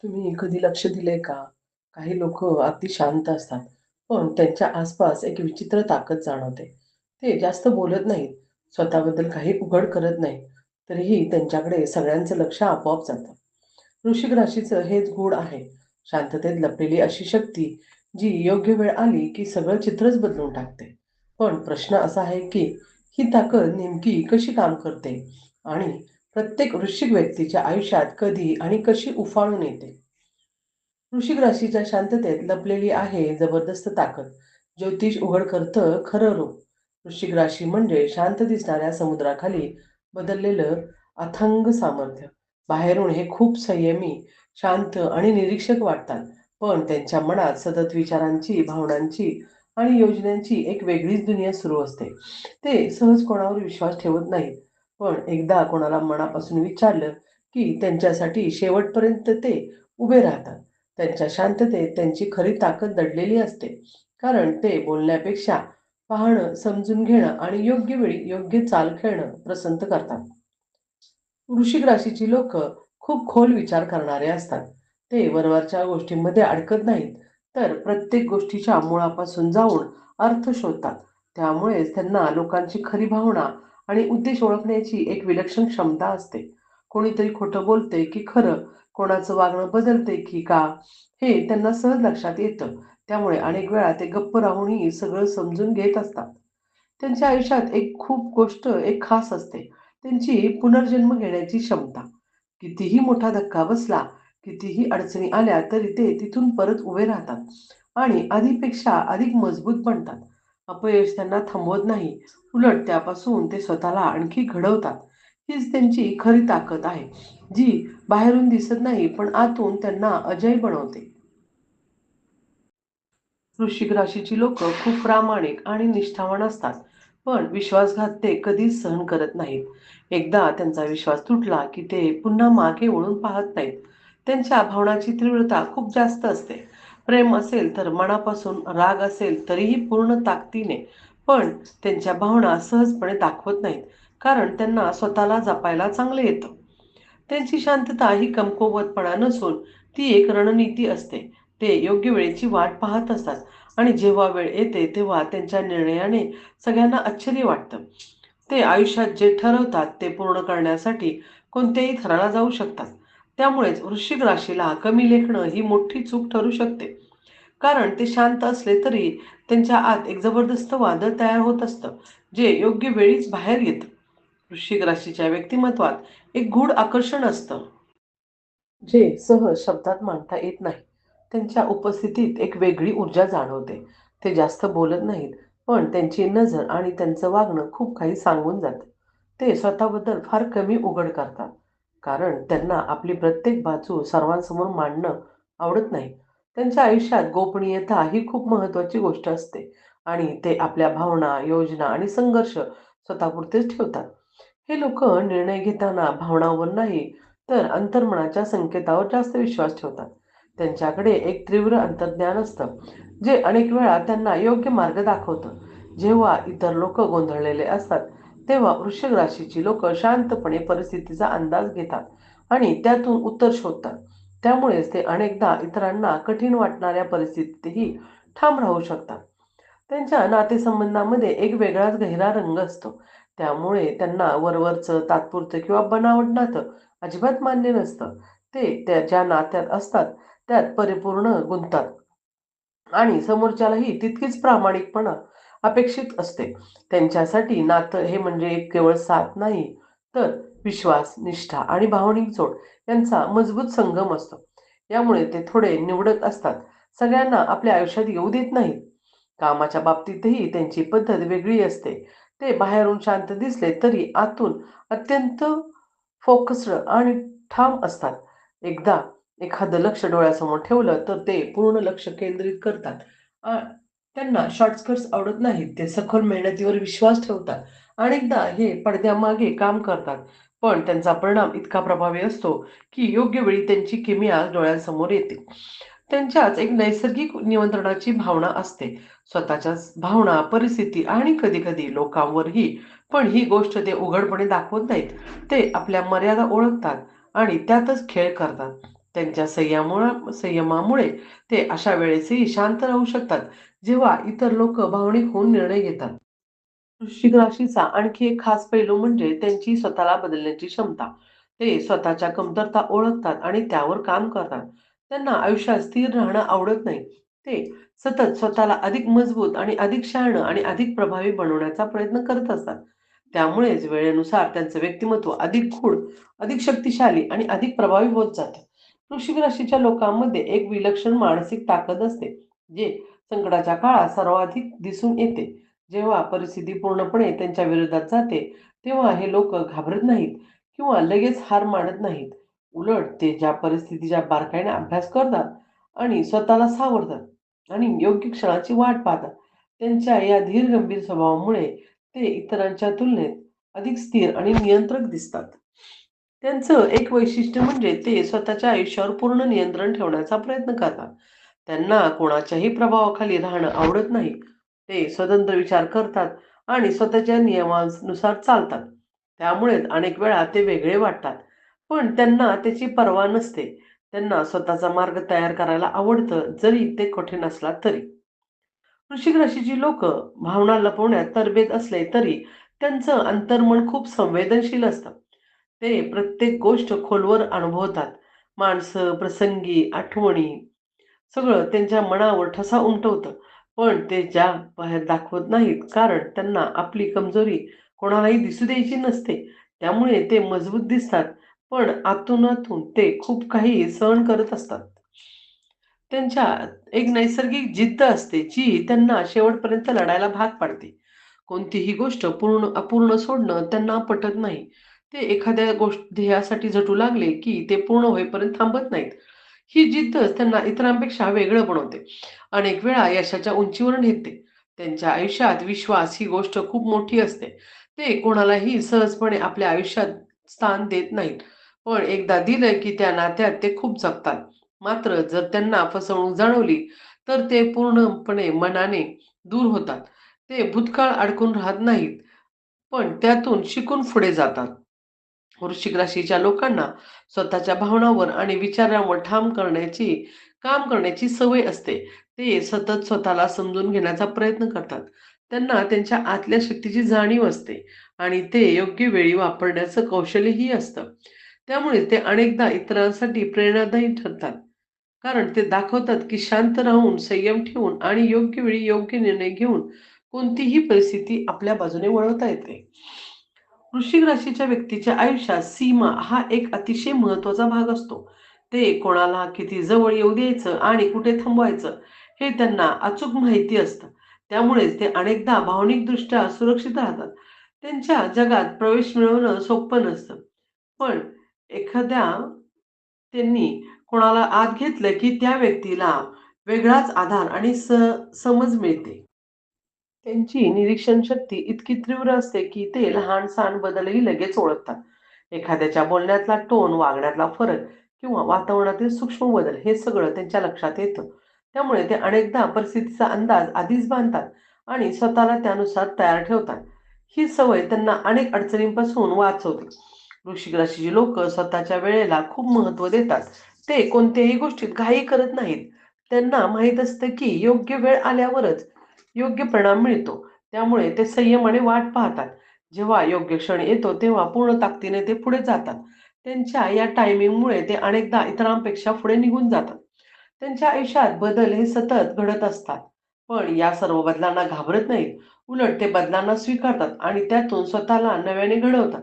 तुम्ही कधी लक्ष दिलंय का? काही लोक अगदी शांत असतात, पण त्यांच्या आसपास एक विचित्र ताकद जाणवते. ते जास्त बोलत नाहीत, स्वतःबद्दल काही उघड करत नाहीत, तरीही त्यांच्याकडे सगळ्यांचं लक्ष आपोआप जातं. वृश्चिक राशीचं हेच गुण आहे. शांततेत लपलेली अशी शक्ती, जी योग्य वेळ आली की सगळं चित्रच बदलून टाकते. पण प्रश्न असा आहे की ही ताकद नेमकी कशी काम करते आणि प्रत्येक वृश्चिक व्यक्तीच्या आयुष्यात कधी आणि कशी उफाळून येते. वृश्चिक राशीच्या शांततेत लपलेली आहे जबरदस्त ताकद. ज्योतिष उघड करतं खरं रूप. वृश्चिक राशी म्हणजे शांत दिसणाऱ्या समुद्राखाली बदललेलं अथांग सामर्थ्य. बाहेरून हे खूप संयमी, शांत आणि निरीक्षक वाटतात, पण त्यांच्या मनात सतत विचारांची, भावनांची आणि योजनांची एक वेगळीच दुनिया सुरू असते. ते सहज कोणावर विश्वास ठेवत नाहीत, पण एकदा कोणाला मनापासून विचारलं की त्यांच्यासाठी शेवटपर्यंत ते उभे राहतात. त्यांच्या शांततेत त्यांची खरी ताकद दडलेली असते. कारण ते बोलण्यापेक्षा पाहणं, समजून घेणं आणि योग्य वेळी योग्य चाल खेळणं पसंत करतात. वृश्चिक राशीची लोक खूप खोल विचार करणारे असतात. ते वरवरच्या गोष्टींमध्ये अडकत नाहीत, तर प्रत्येक गोष्टीच्या मुळापासून जाऊन अर्थ शोधतात. त्यामुळेच त्यांना लोकांची खरी भावना आणि उद्देश ओळखण्याची एक विलक्षण क्षमता असते. कोणीतरी खोटं बोलते की खरं, कोणाचं वागणं बदलते की का, हे त्यांना सहज लक्षात येतं. त्यामुळे अनेक वेळा ते गप्प राहूनही सगळं समजून घेत असतात. त्यांच्या आयुष्यात एक खूप गोष्ट एक खास असते, त्यांची पुनर्जन्म घेण्याची क्षमता. कितीही मोठा धक्का बसला, कितीही अडचणी आल्या तरी ते तिथून परत उभे राहतात आणि आधीपेक्षा अधिक मजबूत बनतात. अपयश त्यांना थांबवत नाही, उलट त्यापासून ते स्वतःला आणखी घडवतात. हीच त्यांची खरी ताकद आहे, जी बाहेरून दिसत नाही पण आतून त्यांना अजय बनवते. वृश्चिक राशीची लोक खूप प्रामाणिक आणि निष्ठावान असतात, पण विश्वासघात ते कधीच सहन करत नाहीत. एकदा त्यांचा विश्वास तुटला की ते पुन्हा मागे वळून पाहत नाहीत. त्यांच्या भावनाची तीव्रता खूप जास्त असते. प्रेम असेल तर मनापासून, राग असेल तरीही पूर्ण ताकदीने. पण त्यांच्या भावना सहजपणे दाखवत नाहीत, कारण त्यांना स्वतःला जपायला चांगलं येतं. त्यांची शांतता ही कमकुवतपणा नसून ती एक रणनीती असते. ते योग्य वेळेची वाट पाहत असतात आणि जेव्हा वेळ येते तेव्हा त्यांच्या निर्णयाने सगळ्यांना आश्चर्य वाटतं. ते आयुष्यात जे ठरवतात ते पूर्ण करण्यासाठी कोणत्याही थराला जाऊ शकतात. त्यामुळेच वृश्चिक राशीला कमी लेखणं ही मोठी चूक ठरू शकते. कारण ते शांत असले तरी त्यांच्या आत एक जबरदस्त वादळ तयार होत असतं, जे योग्य वेळीच बाहेर येतं. वृश्चिक राशीच्या व्यक्तिमत्वात एक गूढ आकर्षण असतं, जे सहज शब्दात मांडता येत नाही. त्यांच्या उपस्थितीत एक वेगळी ऊर्जा जाणवते. ते जास्त बोलत नाहीत, पण त्यांची नजर आणि त्यांचं वागणं खूप काही सांगून जातं. ते स्वतःबद्दल फार कमी उघड करतात, कारण त्यांना आपली प्रत्येक बाजू सर्वांसमोर मांडणं आवडत नाही. त्यांच्या आयुष्यात गोपनीयता ही खूप महत्त्वाची गोष्ट असते आणि ते आपल्या भावना, योजना आणि संघर्ष स्वतःपुरतेच ठेवतात. हे लोक निर्णय घेताना भावनावर नाही, तर अंतर्मनाच्या संकेतावर जास्त विश्वास ठेवतात. त्यांच्याकडे एक तीव्र अंतर्ज्ञान असतं, जे अनेक वेळा त्यांना योग्य मार्ग दाखवतं. जेव्हा इतर लोक गोंधळलेले असतात, तेव्हा वृश्चिक राशीची लोक शांतपणे परिस्थितीचा अंदाज घेतात आणि त्यातून उत्तर शोधतात. त्यामुळेच ते अनेकदा इतरांना कठीण वाटणाऱ्या परिस्थितीतही ठाम राहू शकतात. त्यांच्या नातेसंबंधामध्ये एक वेगळाच गहिरा रंग असतो. त्यामुळे त्यांना वरवरचं, तात्पुरतं किंवा बनावट नातं अजिबात मान्य नसतं. ते त्या ज्या नात्यात असतात त्यात परिपूर्ण गुंततात आणि समोरच्यालाही तितकीच प्रामाणिकपणा अपेक्षित असते. त्यांच्यासाठी नातं हे म्हणजे एक केवळ साथ नाही, तर विश्वास, निष्ठा आणि भावनिक जोड यांचा मजबूत संगम असतो. यामुळे ते थोडे निवडक असतात. सगळ्यांना आपल्या आयुष्यात येऊ देत नाहीत. कामाच्या बाबतीतही त्यांची पद्धत वेगळी असते. ते बाहेरून शांत दिसले तरी आतून अत्यंत फोकस्ड आणि ठाम असतात. एकदा एखादं लक्ष डोळ्यासमोर ठेवलं तर ते पूर्ण लक्ष केंद्रित करतात. आ- त्यांना शॉर्टकट्स आवडत नाहीत. ते सखोल मेहनतीवर विश्वास ठेवतात. अनेकदा हे पडद्यामागे काम करतात, पण त्यांचा परिणाम इतका प्रभावी असतो की योग्य वेळी त्यांची किमया डोळ्यांसमोर येते. त्यांच्यात एक नैसर्गिक नियंत्रणाची भावना असते. स्वतःच्याच भावना, परिस्थिती आणि कधी-कधी लोकांवरही. पण ही गोष्ट ते उघडपणे दाखवत नाहीत. ते आपल्या मर्यादा ओळखतात आणि त्यातच खेळ करतात. त्यांच्या संयमामुळे ते अशा वेळेसही शांत राहू शकतात, जेव्हा इतर लोक भावनिक होऊन निर्णय घेतात. वृश्चिक राशीचा आणखी एक खास पैलू म्हणजे त्यांची स्वतःला बदलण्याची क्षमता. ते स्वतःच्या कमतरता ओळखतात आणि त्यावर काम करतात. त्यांना आयुष्यात स्थिर राहणं आवडत नाही. ते सतत स्वतःला अधिक मजबूत आणि अधिक शहाणं आणि अधिक प्रभावी बनवण्याचा प्रयत्न करत असतात. त्यामुळेच वेळेनुसार त्यांचं व्यक्तिमत्व अधिक गूढ, अधिक शक्तिशाली आणि अधिक प्रभावी होत जातं. वृश्चिक राशीच्या लोकांमध्ये एक विलक्षण मानसिक ताकद असते, जे संकटाच्या काळात सर्वाधिक दिसून येते. जेव्हा परिस्थिती पूर्णपणे त्यांच्या विरोधात जाते, तेव्हा हे लोक घाबरत नाहीत किंवा लगेच हार मानत नाहीत. उलट ते ज्या परिस्थितीच्या बारकाईने अभ्यास करतात आणि स्वतःला सावरतात आणि योग्य क्षणाची वाट पाहतात. त्यांच्या या धीर गंभीर स्वभावामुळे ते इतरांच्या तुलनेत अधिक स्थिर आणि नियंत्रक दिसतात. त्यांचं एक वैशिष्ट्य म्हणजे ते स्वतःच्या आयुष्यावर पूर्ण नियंत्रण ठेवण्याचा प्रयत्न करतात. त्यांना कोणाच्याही प्रभावाखाली राहणं आवडत नाही. ते स्वतंत्र विचार करतात आणि स्वतःच्या नियमानुसार चालतात. त्यामुळेच अनेक वेळा ते वेगळे वाटतात. पण त्यांना त्याची पर्वा नसते. त्यांना स्वतःचा मार्ग तयार करायला आवडतं, जरी ते कठीण असला तरी. वृश्चिक राशीची लोक भावना लपवण्यात तरबेज असले तरी त्यांचं अंतर्मन खूप संवेदनशील असतं. ते प्रत्येक गोष्ट खोलवर अनुभवतात. माणसं, प्रसंगी, आठवणी सगळं त्यांच्या मनावर ठसा उमटवतं. पण ते ज्या बाहेर दाखवत नाहीत, कारण त्यांना आपली कमजोरी कोणालाही दिसू द्यायची नसते. त्यामुळे ते मजबूत दिसतात, पण आतून ते खूप काही सहन करत असतात. त्यांच्यात एक नैसर्गिक जिद्द असते, जी त्यांना शेवटपर्यंत लढायला भाग पाडते. कोणतीही गोष्ट अपूर्ण सोडणं त्यांना पटत नाही. ते एखाद्या ध्येयासाठी झटू लागले, की ते पूर्ण होईपर्यंत थांबत नाहीत. ही जिद्दच त्यांना इतरांपेक्षा वेगळं बनवते. अनेक वेळा यशाच्या उंचीवर नेते. त्यांच्या आयुष्यात विश्वास ही गोष्ट खूप मोठी असते. ते कोणालाही सहजपणे आपल्या आयुष्यात स्थान देत नाहीत. पण एकदा दिलं की त्या नात्यात ते खूप जगतात. मात्र जर त्यांना फसवणूक जाणवली, तर ते पूर्णपणे मनाने दूर होतात. ते भूतकाळ अडकून राहत नाहीत, पण त्यातून शिकून पुढे जातात. वृश्चिक राशीच्या लोकांना स्वतःच्या भावनावर आणि विचारांवर काम करण्याची सवय असते. ते सतत स्वतःला समजून घेण्याचा प्रयत्न करतात. त्यांना त्यांच्या आतल्या शक्तीची जाणीव असते आणि ते योग्य वेळी वापरण्याचं कौशल्यही असतं. त्यामुळे ते अनेकदा इतरांसाठी प्रेरणादायी ठरतात. कारण ते दाखवतात की शांत राहून, संयम ठेवून आणि योग्य वेळी योग्य निर्णय घेऊन कोणतीही परिस्थिती आपल्या बाजूने वळवता येते. वृश्चिक राशीच्या व्यक्तीच्या आयुष्यात सीमा हा एक अतिशय महत्त्वाचा भाग असतो. ते कोणाला किती जवळ येऊ द्यायचं आणि कुठे थांबवायचं हे त्यांना अचूक माहिती असतं. त्यामुळेच ते अनेकदा भावनिकदृष्ट्या सुरक्षित राहतात. त्यांच्या जगात प्रवेश मिळवणं सोपं नसतं. पण एखाद्या त्यांनी कोणाला आत घेतलं की त्या व्यक्तीला वेगळाच आधार आणि समज मिळते. त्यांची निरीक्षण शक्ती इतकी तीव्र असते की ते लहान-सहान बदलही लगेच ओळखतात. एखाद्याच्या बोलण्यातला टोन, वागण्यातला फरक किंवा वातावरणातील सूक्ष्म बदल हे सगळं त्यांच्या लक्षात येतं. त्यामुळे ते अनेकदा परिस्थितीचा अंदाज आधीच बांधतात आणि स्वतःला त्यानुसार तयार ठेवतात. ही सवय त्यांना अनेक अडचणींपासून वाचवते. वृश्चिक राशीची लोक स्वतःच्या वेळेला खूप महत्त्व देतात. ते कोणत्याही गोष्टीत घाई करत नाहीत. त्यांना माहीत असतं की योग्य वेळ आल्यावरच योग्य परिणाम मिळतो. त्यामुळे ते संयमाने वाट पाहतात. जेव्हा योग्य क्षण येतो तेव्हा पूर्ण ताकदीने ते पुढे जातात. त्यांच्या या टायमिंगमुळे ते अनेकदा इतरांपेक्षा पुढे निघून जातात. त्यांच्या आयुष्यात बदल हे सतत घडत असतात. पण या सर्व बदलांना घाबरत नाहीत. उलट ते बदलांना स्वीकारतात आणि त्यातून स्वतःला नव्याने घडवतात.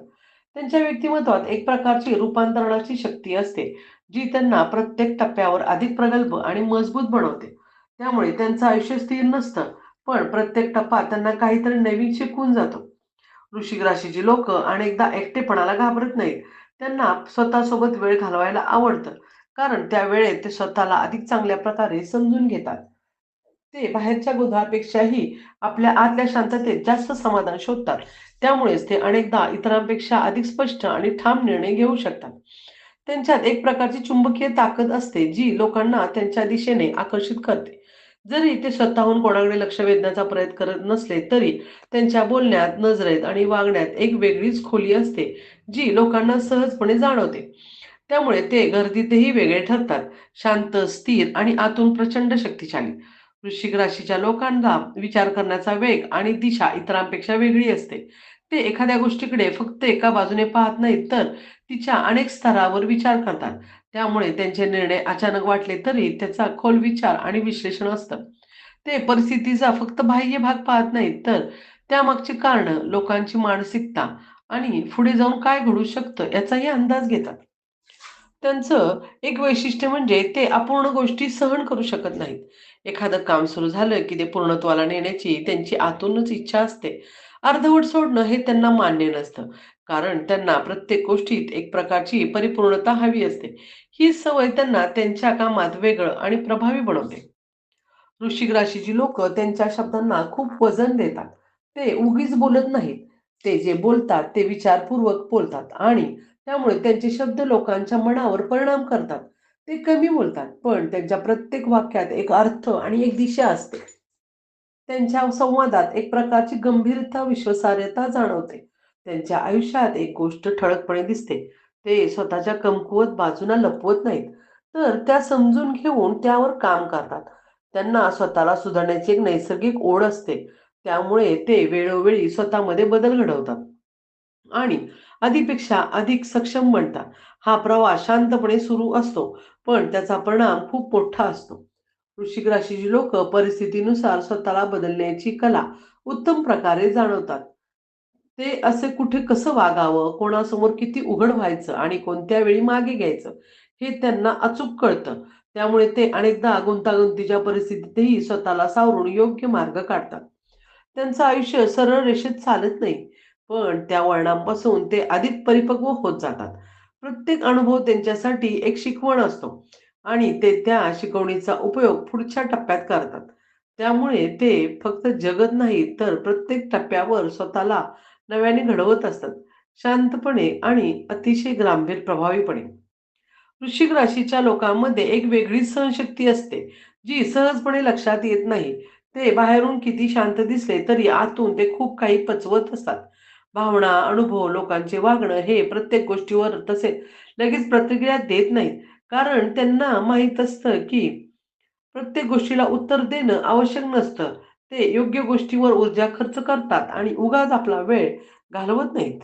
त्यांच्या व्यक्तिमत्वात एक प्रकारची रूपांतरणाची शक्ती असते, जी त्यांना प्रत्येक टप्प्यावर अधिक प्रगल्भ आणि मजबूत बनवते. त्यामुळे त्यांचं आयुष्य स्थिर नसतं, पण प्रत्येक टप्पा त्यांना काहीतरी नवीन शिकवून जातो. वृश्चिक राशीची लोक अनेकदा एकटेपणाला घाबरत नाहीत. त्यांना स्वतःसोबत वेळ घालवायला आवडतं, कारण त्या वेळेत ते स्वतःला अधिक चांगल्या प्रकारे समजून घेतात. ते बाहेरच्या गोंधळापेक्षाही आपल्या आतल्या शांततेत जास्त समाधान शोधतात. त्यामुळेच ते अनेकदा इतरांपेक्षा अधिक स्पष्ट आणि ठाम निर्णय घेऊ शकतात. त्यांच्यात एक प्रकारची चुंबकीय ताकद असते, जी लोकांना त्यांच्या दिशेने आकर्षित करते. जरी ते स्वतःहून कोणाकडे लक्ष वेधण्याचा प्रयत्न करत नसले तरी त्यांच्या बोलण्यात, नजरेत आणि वागण्यात एक वेगळीच खोली असते, जी लोकांना सहजपणे जाणवते. त्यामुळे ते गर्दीतही वेगळे ठरतात. शांत, स्थिर आणि आतून प्रचंड शक्तिशाली. वृश्चिक राशीच्या लोकांना विचार करण्याचा वेग आणि दिशा इतरांपेक्षा वेगळी असते. ते एखाद्या गोष्टीकडे फक्त एका बाजूने पाहत नाहीत, तर तिच्या अनेक स्तरावर विचार करतात. त्यामुळे त्यांचे निर्णय अचानक वाटले तरी त्याचा खोल विचार आणि विश्लेषण असतं. ते परिस्थितीचा फक्त बाह्य भाग पाहत नाहीत, तर त्यामागची कारणं, लोकांची मानसिकता आणि पुढे जाऊन काय घडू शकतं याचाही अंदाज घेतात. त्यांचं एक वैशिष्ट्य म्हणजे ते अपूर्ण गोष्टी सहन करू शकत नाहीत. एखादं काम सुरू झालं की ते पूर्णत्वाला नेण्याची त्यांची आतूनच इच्छा असते. अर्धवट सोडणं हे त्यांना मान्य नसतं. कारण त्यांना प्रत्येक गोष्टीत एक प्रकारची परिपूर्णता हवी असते. ही सवय त्यांना त्यांच्या कामात वेगळं आणि प्रभावी बनवते. वृश्चिक राशीची लोक त्यांच्या शब्दांना खूप वजन देतात. ते उगीच बोलत नाहीत. ते जे बोलतात ते विचारपूर्वक बोलतात आणि त्यामुळे त्यांचे शब्द लोकांच्या मनावर परिणाम करतात. ते कमी बोलतात, पण त्यांच्या प्रत्येक वाक्यात एक अर्थ आणि एक दिशा असते. त्यांच्या संवादात एक प्रकारची गंभीरता, विश्वासार्हता जाणवते. त्यांच्या आयुष्यात एक गोष्ट ठळकपणे दिसते. ते स्वतःच्या कमकुवत बाजूला लपवत नाहीत, तर त्या समजून घेऊन त्यावर काम करतात. त्यांना स्वतःला सुधारण्याची एक नैसर्गिक ओढ असते. त्यामुळे ते वेळोवेळी स्वतःमध्ये बदल घडवतात आणि आधीपेक्षा अधिक सक्षम बनतात. हा प्रवास शांतपणे सुरू असतो, पण त्याचा परिणाम खूप मोठा असतो. वृश्चिक राशीची लोक परिस्थितीनुसार स्वतःला बदलण्याची कला उत्तम प्रकारे जाणवतात. ते असे कुठे कसं वागावं, कोणासमोर किती उघड व्हायचं आणि कोणत्या वेळी मागे घ्यायचं, हे त्यांना अचूक कळतं. त्यामुळे ते अनेकदा गुंतागुंतीच्या परिस्थितीतही स्वतःला सावरून योग्य मार्ग काढतात. त्यांचं आयुष्य सरळ रेषेत चालत नाही, पण त्या वळणांपासून ते अधिक परिपक्व होत जातात. प्रत्येक अनुभव त्यांच्यासाठी एक शिकवण असतो आणि ते त्या शिकवणीचा उपयोग पुढच्या टप्प्यात करतात. त्यामुळे ते फक्त जगत नाहीत, तर प्रत्येक टप्प्यावर स्वतःला नव्याने घडवत असतात, शांतपणे आणि अतिशय गंभीर प्रभावीपणे. वृश्चिक राशीच्या लोकांमध्ये एक वेगळी सहनशक्ती असते, जी सहजपणे लक्षात येत नाही. ते बाहेरून किती शांत दिसले तरी आतून ते खूप काही पचवत असतात. भावना, अनुभव, लोकांचे वागणं हे प्रत्येक गोष्टीवर तसे लगेच प्रतिक्रिया देत नाहीत. कारण त्यांना माहीत असतं की प्रत्येक गोष्टीला उत्तर देणं आवश्यक नसतं. ते योग्य गोष्टीवर ऊर्जा खर्च करतात आणि उगाच आपला वेळ घालवत नाहीत.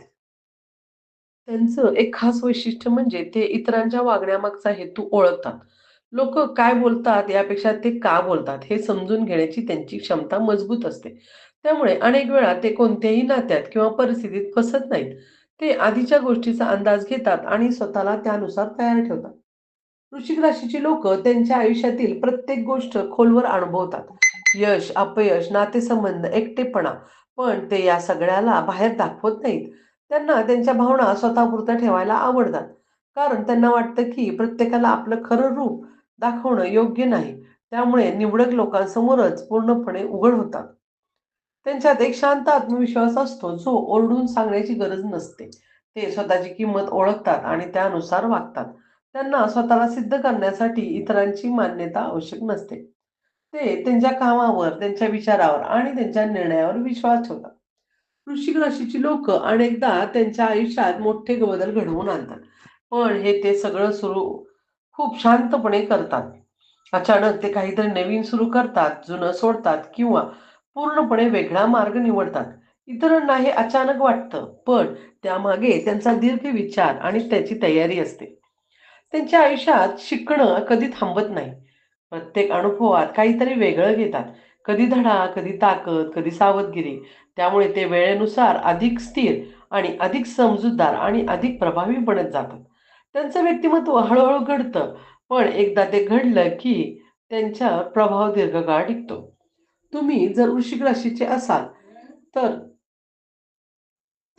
त्यांचं एक खास वैशिष्ट्य म्हणजे ते इतरांच्या वागण्यामागचा हेतू ओळखतात. लोकं काय बोलतात यापेक्षा ते का बोलतात हे समजून घेण्याची त्यांची क्षमता मजबूत असते. त्यामुळे अनेक वेळा ते कोणत्याही नात्यात किंवा परिस्थितीत फसत नाहीत. ते आधीच्या गोष्टीचा अंदाज घेतात आणि स्वतःला त्यानुसार तयार ठेवतात. वृश्चिक राशीची लोक त्यांच्या आयुष्यातील प्रत्येक गोष्ट खोलवर अनुभवतात. यश, अपयश, नातेसंबंध, एकटेपणा. पण ते या सगळ्याला बाहेर दाखवत नाहीत. त्यांना त्यांच्या भावना स्वतःपुरत्या ठेवायला आवडतात. कारण त्यांना वाटतं की प्रत्येकाला आपलं खरं रूप दाखवणं योग्य नाही. त्यामुळे निवडक लोकांसमोरच पूर्णपणे उघड होतात. त्यांच्यात एक शांत आत्मविश्वास असतो, जो ओरडून सांगण्याची गरज नसते. ते स्वतःची किंमत ओळखतात आणि त्यानुसार वागतात. त्यांना स्वतःला सिद्ध करण्यासाठी इतरांची मान्यता आवश्यक नसते. ते त्यांच्या कामावर, त्यांच्या विचारावर आणि त्यांच्या निर्णयावर विश्वास ठेवतात. वृश्चिक राशीची लोक अनेकदा त्यांच्या आयुष्यात मोठे बदल घडवून आणतात. पण हे ते सगळं सुरू खूप शांतपणे करतात. अचानक ते काहीतरी नवीन सुरू करतात, जुनं सोडतात किंवा पूर्णपणे वेगळा मार्ग निवडतात. इतरांना हे अचानक वाटतं, पण त्यामागे त्यांचा दीर्घ विचार आणि त्याची तयारी असते. त्यांच्या आयुष्यात शिकणं कधी थांबत नाही. प्रत्येक अनुभवात काहीतरी वेगळं घेतात. कधी धडा, कधी ताकद, कधी सावधगिरी. त्यामुळे ते वेळेनुसार अधिक स्थिर आणि अधिक समजूतदार आणि अधिक प्रभावी बनत जातात. त्यांचं व्यक्तिमत्व हळूहळू घडतं, पण एकदा ते घडलं की त्यांचा प्रभाव दीर्घकाळ टिकतो. तुम्ही जर वृश्चिक राशीचे असाल,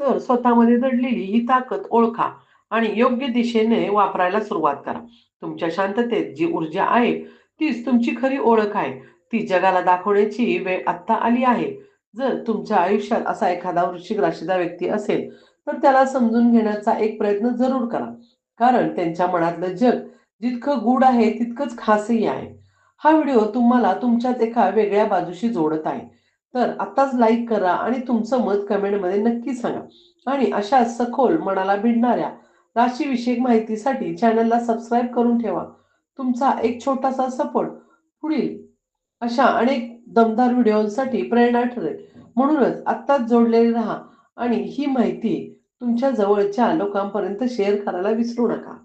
तर स्वतःमध्ये दडलेली ही ताकद ओळखा आणि योग्य दिशेने वापरायला सुरुवात करा. तुमच्या शांततेत जी ऊर्जा आहे, तीच तुमची खरी ओळख आहे. ती जगाला दाखवण्याची वेळ आत्ता आली आहे. जर तुमच्या आयुष्यात असा एखादा वृश्चिक राशीचा व्यक्ती असेल, तर त्याला समजून घेण्याचा एक प्रयत्न जरूर करा. कारण त्यांच्या मनातलं जग जितकं गूढ आहे, तितकंच खासही आहे. हा व्हिडिओ तुम्हाला तुमच्याच एका वेगळ्या बाजूशी जोडत आहे. तर आत्ताच लाईक करा आणि तुमचं मत कमेंटमध्ये नक्की सांगा. आणि अशा सखोल मनाला भिडणाऱ्या राशीविषयक माहितीसाठी चॅनलला सबस्क्राईब करून ठेवा. तुमचा एक छोटासा सपोर्ट पुढील अशा अनेक दमदार व्हिडिओसाठी प्रेरणा ठरेल. म्हणूनच आत्ताच जोडलेले राहा आणि ही माहिती तुमच्या जवळच्या लोकांपर्यंत शेअर करायला विसरू नका.